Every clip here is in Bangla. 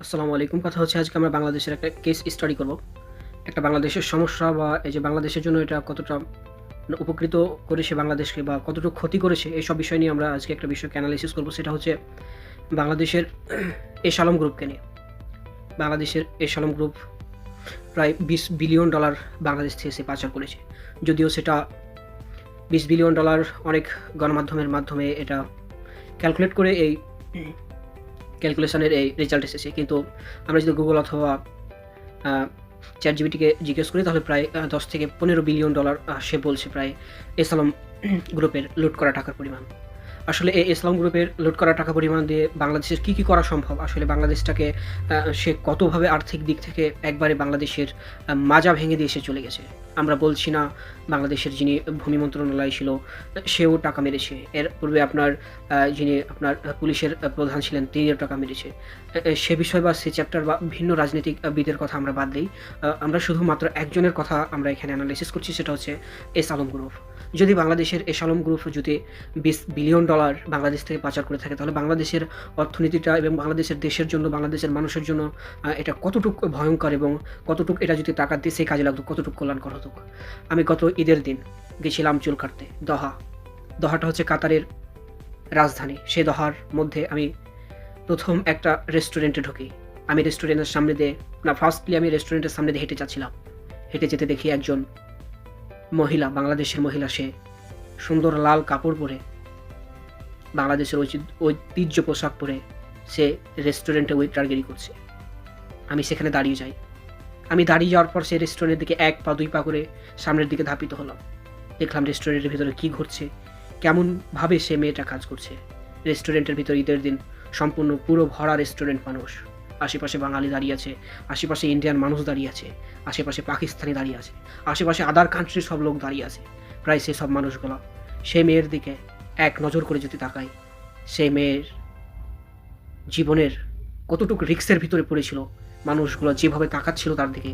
আসসালামু আলাইকুম। কথা হচ্ছে আজকে আমরা বাংলাদেশের একটা কেস স্টাডি করব। একটা বাংলাদেশের সমস্যা বা এই যে বাংলাদেশের জন্য এটা কতটা উপকৃত করেছে বাংলাদেশকে বা কতটুকু ক্ষতি করেছে এইসব বিষয় নিয়ে আমরা আজকে একটা বিষয়কে অ্যানালাইসিস করব। সেটা হচ্ছে বাংলাদেশের এস আলম গ্রুপকে নিয়ে। বাংলাদেশের এস আলম গ্রুপ প্রায় $20 বিলিয়ন বাংলাদেশ থেকে সে পাচার করেছে। যদিও সেটা $20 বিলিয়ন অনেক গণমাধ্যমের মাধ্যমে এটা ক্যালকুলেট করে এই ক্যালকুলেশনের এই রেজাল্ট এসেছে। কিন্তু আমরা যদি গুগল অথবা চ্যাটজিপিটিকে জিজ্ঞেস করি তাহলে প্রায় 10 থেকে $15 বিলিয়ন সে বলছে প্রায় এস আলম গ্রুপের লুট করা টাকার পরিমাণ। আসলে এই ইসলাম গ্রুপের লুট করা টাকা পরিমাণ দিয়ে বাংলাদেশের কী করা সম্ভব? আসলে বাংলাদেশটাকে সে কতভাবে আর্থিক দিক থেকে একবারে বাংলাদেশের মাজা ভেঙে দিয়ে সে চলে গেছে। আমরা বলছি না বাংলাদেশের যিনি ভূমি মন্ত্রণালয় ছিল সেও টাকা মেরেছে। এর পূর্বে আপনার যিনি আপনার পুলিশের প্রধান ছিলেন তিনিও টাকা মেরেছে। সে বিষয় বা সে চ্যাপ্টার বা ভিন্ন রাজনীতিকবিদের কথা আমরা বাদ দেই। আমরা শুধুমাত্র একজনের কথা আমরা এখানে এনালাইসিস করছি, সেটা হচ্ছে এস আলম গ্রুপ। যদি বাংলাদেশের এস আলম গ্রুপ যদি $20 বিলিয়ন বাংলাদেশ থেকে পাচার করে থাকে তাহলে বাংলাদেশের অর্থনীতিটা এবং বাংলাদেশের দেশের জন্য, বাংলাদেশের মানুষের জন্য এটা কতটুকু ভয়ঙ্কর এবং কতটুকু এটা যদি টাকা দিয়ে সেই কাজে লাগতো কতটুকু কল্যাণকর হতো। আমি গত ঈদের দিন গেছিলাম চুল কাটতে দোহা। দোহাটা হচ্ছে কাতারের রাজধানী। সেই দোহার মধ্যে আমি প্রথম একটা রেস্টুরেন্টে ঢুকি। আমি রেস্টুরেন্টের সামনে দিয়ে ফার্স্টলি আমি রেস্টুরেন্টের সামনে দিয়ে হেঁটে যাচ্ছিলাম। হেঁটে যেতে দেখি একজন মহিলা, বাংলাদেশের মহিলা, সে সুন্দর লাল কাপড় পরে, বাংলাদেশের ঐতিহ্য পোশাক পরে সে রেস্টুরেন্টে ওয়েটারগিরি করছে। আমি সেখানে দাঁড়িয়ে যাই। আমি দাঁড়িয়ে যাওয়ার পর সে রেস্টুরেন্টের দিকে 1 পা 2 পা করে সামনের দিকে ধাপিত হলাম। দেখলাম রেস্টুরেন্টের ভিতরে কী ঘটছে, কেমনভাবে সে মেয়েটা কাজ করছে। রেস্টুরেন্টের ভিতর ঈদের দিন সম্পূর্ণ পুরো ভরা রেস্টুরেন্ট মানুষ। আশেপাশে বাঙালি দাঁড়িয়ে আছে, আশেপাশে ইন্ডিয়ান মানুষ দাঁড়িয়ে আছে, আশেপাশে পাকিস্তানি দাঁড়িয়ে আছে, আশেপাশে আদার কান্ট্রির সব লোক দাঁড়িয়ে আছে। প্রায় সেসব মানুষগুলো সেই মেয়ের দিকে এক নজর করে যদি তাকাই, সেই মেয়ের জীবনের কতটুকু রিস্কের ভিতরে পড়েছিল, মানুষগুলো যেভাবে তাকাচ্ছিল তার দিকে,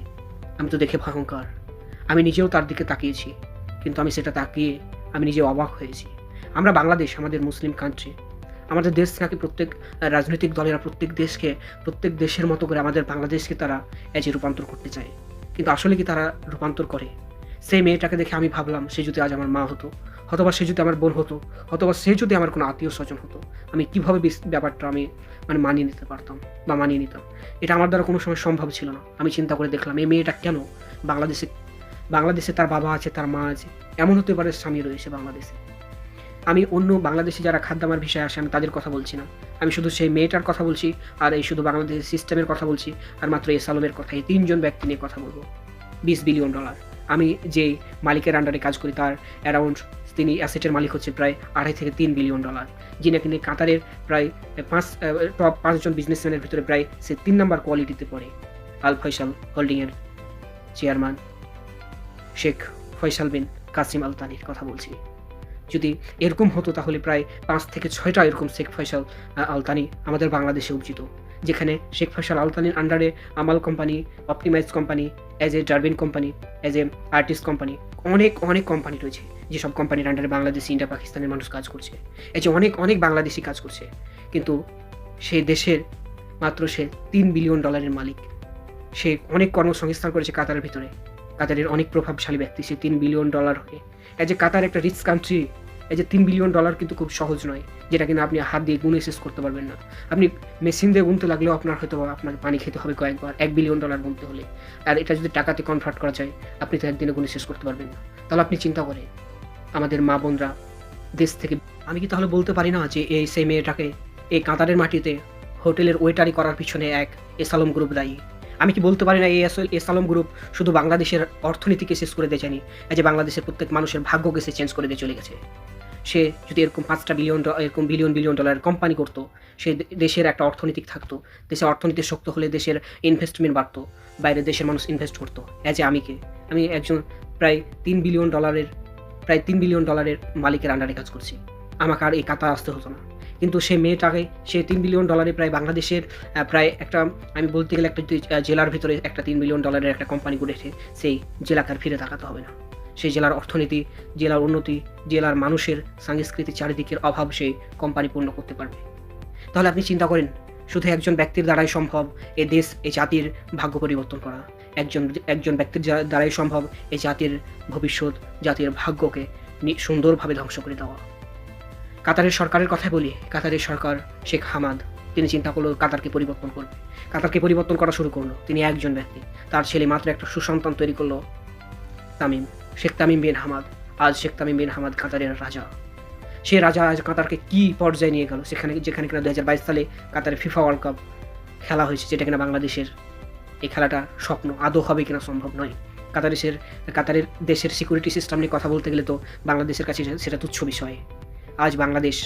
আমি তো দেখে ভয়ঙ্কর। আমি নিজেও তার দিকে তাকিয়েছি, কিন্তু আমি সেটা তাকিয়ে আমি নিজে অবাক হয়েছি। আমরা বাংলাদেশ, আমাদের মুসলিম কান্ট্রি, আমাদের দেশ নাকি প্রত্যেক রাজনৈতিক দলেরা প্রত্যেক দেশের মতো করে আমাদের বাংলাদেশকে তারা রূপান্তর করতে চায়। কিন্তু আসলে কি তারা রূপান্তর করে? সেই মেয়েটাকে দেখে আমি ভাবলাম সে যদি আজ আমার মা হতো, অথবা সে যদি আমার বোন হতো, অথবা সে যদি আমার কোনো আত্মীয়-স্বজন হতো, আমি কীভাবে ব্যাপারটা আমি মানিয়ে নিতে পারতাম বা মানিয়ে নিতাম। এটা আমার দ্বারা কোনো সময় সম্ভব ছিল না। আমি চিন্তা করে দেখলাম এই মেয়েটা কেন বাংলাদেশে তার বাবা আছে, তার মা আছে, এমন হতে পারে স্বামী রয়েছে বাংলাদেশে। আমি অন্য বাংলাদেশে যারা খাদ্দামার ভিসায় আসে আমি তাদের কথা বলছি না। আমি শুধু সেই মেয়েটার কথা বলছি, আর এই শুধু বাংলাদেশের সিস্টেমের কথা বলছি, আর মাত্র এস আলমের কথা। এই 3 জন ব্যক্তি নিয়ে কথা বলব। $20 বিলিয়ন। আমি যেই মালিকের আন্ডারে কাজ করি তার অ্যারাউন্ড তিনি অ্যাসেটের মালিক হচ্ছে প্রায় $2.5 থেকে $3 বিলিয়ন। যিনি কিনা কাতারের প্রায় টপ 5 জন বিজনেসম্যানের ভিতরে প্রায় সে 3 নাম্বার কোয়ালিটিতে পড়ে। আল ফয়সাল হোল্ডিংয়ের চেয়ারম্যান শেখ ফয়সাল বিন কাসিম আল তানির কথা বলছি। যদি এরকম হতো তাহলে প্রায় 5 থেকে 6টা এরকম শেখ ফয়সাল আল তানি আমাদের বাংলাদেশে উচিত। যেখানে শেখ ফয়সাল আল তানির আন্ডারে Amal company, optimise company, as a ডারবিন company, as a artist company, অনেক কোম্পানি রয়েছে। যেসব কোম্পানির আন্ডারে বাংলাদেশি, ইন্ডিয়া, পাকিস্তানের মানুষ কাজ করছে। এই যে অনেক বাংলাদেশি কাজ করছে। কিন্তু সেই দেশের মাত্র সে $3 বিলিয়ন মালিক। সে অনেক কর্মসংস্থান করেছে কাতারের ভিতরে। কাতারের অনেক প্রভাবশালী ব্যক্তি সে $3 বিলিয়ন হয়ে। এই যে কাতার একটা রিচ কান্ট্রি, এই যে $3 বিলিয়ন কিন্তু খুব সহজ নয়, যেটা কিনা আপনি হাত দিয়ে গুণে শেষ করতে পারবেন না। আপনি মেশিন দিয়ে গুনতে লাগলেও আপনার হয়তো আপনাকে পানি খেতে হবে কয়েকবার $1 বিলিয়ন গুনতে হলে। আর এটা যদি টাকাতে কনভার্ট করা যায় আপনি তো একদিনে গুণে শেষ করতে পারবেন না। তাহলে আপনি চিন্তা করেন আমাদের মা বোনরা দেশ থেকে, আমি কি তাহলে বলতে পারি না যে সেই মেয়েটাকে এই কাতারের মাটিতে হোটেলের ওয়েটারি করার পিছনে এক এস আলম গ্রুপ দায়ী? আমি কি বলতে পারি না এই এস আলম গ্রুপ শুধু বাংলাদেশের অর্থনীতিকে শেষ করে দিয়ে যায়নি, এই যে বাংলাদেশের প্রত্যেক মানুষের ভাগ্যকে সে চেঞ্জ করে দিয়ে চলে গেছে। সে যদি এরকম এরকম বিলিয়ন কোম্পানি করতো, সে দেশের একটা অর্থনীতিক থাকতো, দেশের অর্থনীতি শক্ত হলে দেশের ইনভেস্টমেন্ট বাড়তো, বাইরের দেশের মানুষ ইনভেস্ট করতো। আমি একজন প্রায় $3 বিলিয়ন মালিকের আন্ডারে কাজ করছি। আমাকে আর এই কাতার আসতে হতো না। কিন্তু সেই মেয়েটাকে সে $3 বিলিয়ন প্রায় বাংলাদেশের প্রায় একটা, আমি বলতে গেলে একটা জেলার ভিতরে একটা $3 বিলিয়ন একটা কোম্পানি করেছে, সেই জেলাকে আর ফিরে তাকাতে হবে না। সেই জেলার অর্থনীতি, জেলার উন্নতি, জেলার মানুষের সাংস্কৃতিক চারিদিকের অভাব সেই কোম্পানি পূর্ণ করতে পারবে। তাহলে আপনি চিন্তা করেন শুধু একজন ব্যক্তির দ্বারাই সম্ভব এ দেশ, এ জাতির ভাগ্য পরিবর্তন করা। একজন ব্যক্তির দ্বারাই সম্ভব এই জাতির ভবিষ্যৎ, জাতির ভাগ্যকে সুন্দরভাবে ধ্বংস করে দেওয়া। কাতারের সরকারের কথাই বলি, কাতারের সরকার শেখ হামাদ তিনি চিন্তা করলো কাতারকে পরিবর্তন করবে। কাতারকে পরিবর্তন করা শুরু করলো। তিনি একজন ব্যক্তি, তার ছেলে মাত্র একটা সুসন্তান তৈরি করলো তামিম, শেখ তামিম বিন হামাদ। আজ শেখ তামিম বিন হামাদ কাতারের রাজা। সে রাজা আজ কাতারকে কি পর্যায়ে নিয়ে গেল, যেখানে কিনা 2022 সালে কাতারে ফিফা ওয়ার্ল্ড কাপ খেলা হয়েছে, যেটা কিনা বাংলাদেশের এই খেলাটা স্বপ্ন, আদৌ হবে কিনা সম্ভব নয়। কাতারের দেশের সিকিউরিটি সিস্টেম নিয়ে কথা বলতে গেলে তো বাংলাদেশের কাছে সেটা তুচ্ছ বিষয়। আজ বাংলাদেশ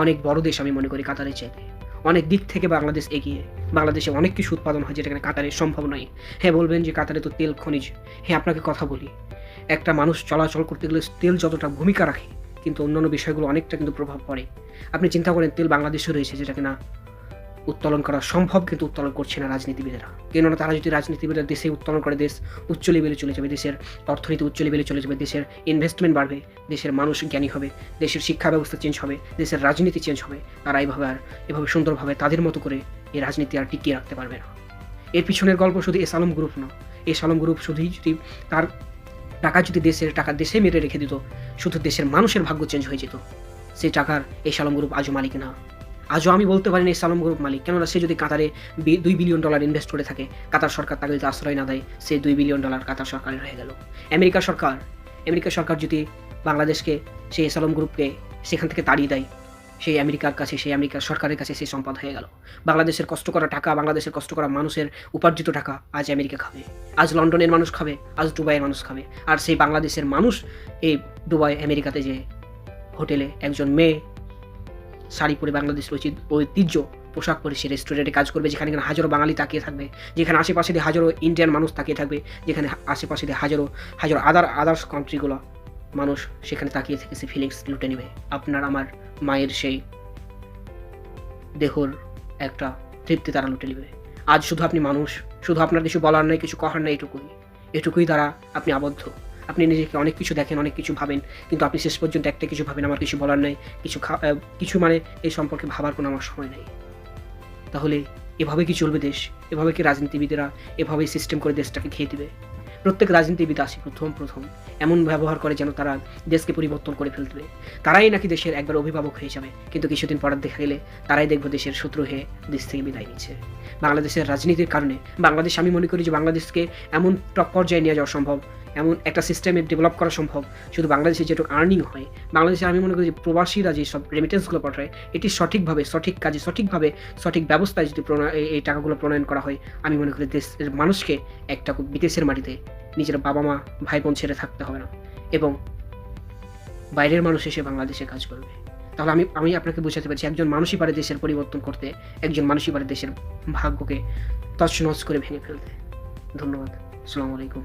অনেক বড় দেশ, আমি মনে করি কাতারের চাইতে অনেক দিক থেকে বাংলাদেশ এগিয়ে। বাংলাদেশে অনেক কিছু উৎপাদন হয় যেটা কিনা কাতারে সম্ভব নয়। হ্যাঁ, বলবেন যে কাতারে তো তেল খনিজ। হ্যাঁ, আপনাকে কথা বলি, একটা মানুষ চলাচল করতে গেলে তেল যতটা ভূমিকা রাখে, কিন্তু অন্যান্য বিষয়গুলো অনেকটা কিন্তু প্রভাব পড়ে। আপনি চিন্তা করেন, তেল বাংলাদেশে রয়েছে যেটা কিনা উত্তোলন করা সম্ভব, কিন্তু উত্তোলন করছে না রাজনীতিবিদেরা। কেননা তারা যদি রাজনীতিবিদরা দেশে উত্তোলন করে, দেশ উচ্চ লেভেলে চলে যাবে, দেশের অর্থনীতি উচ্চ লেভেলে চলে যাবে, দেশের ইনভেস্টমেন্ট বাড়বে, দেশের মানুষ জ্ঞানী হবে, দেশের শিক্ষা ব্যবস্থা চেঞ্জ হবে, দেশের রাজনীতি চেঞ্জ হবে। তারা এভাবে সুন্দরভাবে তাদের মতো করে এই রাজনীতি আর টিকিয়ে রাখতে পারবে না। এর পিছনের গল্প শুধু এস আলম গ্রুপ না। এস আলম গ্রুপ শুধুই যদি তার টাকা যদি টাকা দেশে মেরে রেখে দিত, শুধু দেশের মানুষের ভাগ্য চেঞ্জ হয়ে যেত। সেই টাকার এস আলম গ্রুপ আজও মালিক না। আজও আমি বলতে পারি না এস আলম গ্রুপ মালিক, কেননা সে যদি কাতারে $2 বিলিয়ন ইনভেস্ট করে থাকে, কাতার সরকার তাকে যদি আশ্রয় না দেয়, সে $2 বিলিয়ন কাতার সরকারের হয়ে গেল। আমেরিকা সরকার যদি বাংলাদেশকে, সেই এস আলম গ্রুপকে সেখান থেকে তাড়িয়ে দেয়, সেই আমেরিকার সরকারের কাছে সেই সম্পদ হয়ে গেল। বাংলাদেশের কষ্ট করা টাকা, বাংলাদেশের কষ্ট করা মানুষের উপার্জিত টাকা আজ আমেরিকা খাবে, আজ লন্ডনের মানুষ খাবে, আজ দুবাইয়ের মানুষ খাবে। আর সেই বাংলাদেশের মানুষ এই দুবাই, আমেরিকাতে যে হোটেলে একজন মেয়ে শাড়ি পরে বাংলাদেশের ঐতিহ্য পোশাক পরে সে রেস্টুরেন্টে কাজ করবে, যেখানে হাজারো বাঙালি তাকিয়ে থাকবে, যেখানে আশেপাশে দিয়ে হাজারো ইন্ডিয়ান মানুষ তাকিয়ে থাকবে, যেখানে আশেপাশে দিয়ে হাজারো আদার্স কান্ট্রিগুলো মানুষ সেখানে তাকিয়ে থেকে সে ফিলিংস লুটে নেবে। আপনার আমার মায়ের সেই দেহর একটা তৃপ্তি তারা লুটে নেবে। আজ শুধু আপনি মানুষ, শুধু আপনার কিছু বলার নেই, কিছু করার নেই, এটুকুই দ্বারা আপনি আবদ্ধ। আপনি নিজেকে অনেক কিছু দেখেন, অনেক কিছু ভাবেন, কিন্তু আপনি শেষ পর্যন্ত একটা কিছু ভাবেন, আমার কিছু বলার নেই, কিছু মানে এই সম্পর্কে ভাবার কোনো আমার সময় নেই। তাহলে এভাবে কি চলবে দেশ? এভাবে কি রাজনীতিবিদেরা এভাবেই সিস্টেম করে দেশটাকে খেয়ে দিবে? প্রত্যেক রাজনীতিবিদ আসে প্রথম এমন ব্যবহার করে যেন তারা দেশকে পরিবর্তন করে ফেলতে। তারাই নাকি দেশের একবার অভিভাবক হয়ে যাবে, কিন্তু কিছুদিন পর দেখা গেলে তারাই দেখবো দেশের শত্রু হয়ে দেশ থেকে বিদায় নিচ্ছে। বাংলাদেশের রাজনীতির কারণে আমি মনে করি যে বাংলাদেশকে এমন টপ পর্যায়ে নিয়ে যাওয়া সম্ভব, এমন একটা সিস্টেমে ডেভেলপ করা সম্ভব, শুধু বাংলাদেশে যেটুকু আর্নিং হয়, বাংলাদেশে আমি মনে করি যে প্রবাসীরা যেসব রেমিটেন্সগুলো পাঠায়, এটি সঠিকভাবে, সঠিক কাজে, সঠিক ব্যবস্থায় যদি এই টাকাগুলো প্রণয়ন করা হয়, আমি মনে করি দেশের মানুষকে একটা বিদেশের মাটিতে নিজের বাবা মা ভাই বোন ছেড়ে থাকতে হবে না, এবং বাইরের মানুষ এসে বাংলাদেশে কাজ করবে। তাহলে আমি আপনাকে বোঝাতে পারছি, একজন মানুষই পারে দেশের পরিবর্তন করতে, একজন মানুষই পারে দেশের ভাগ্যকে তছনছ করে ভেঙে ফেলতে। ধন্যবাদ। আসসালামু আলাইকুম।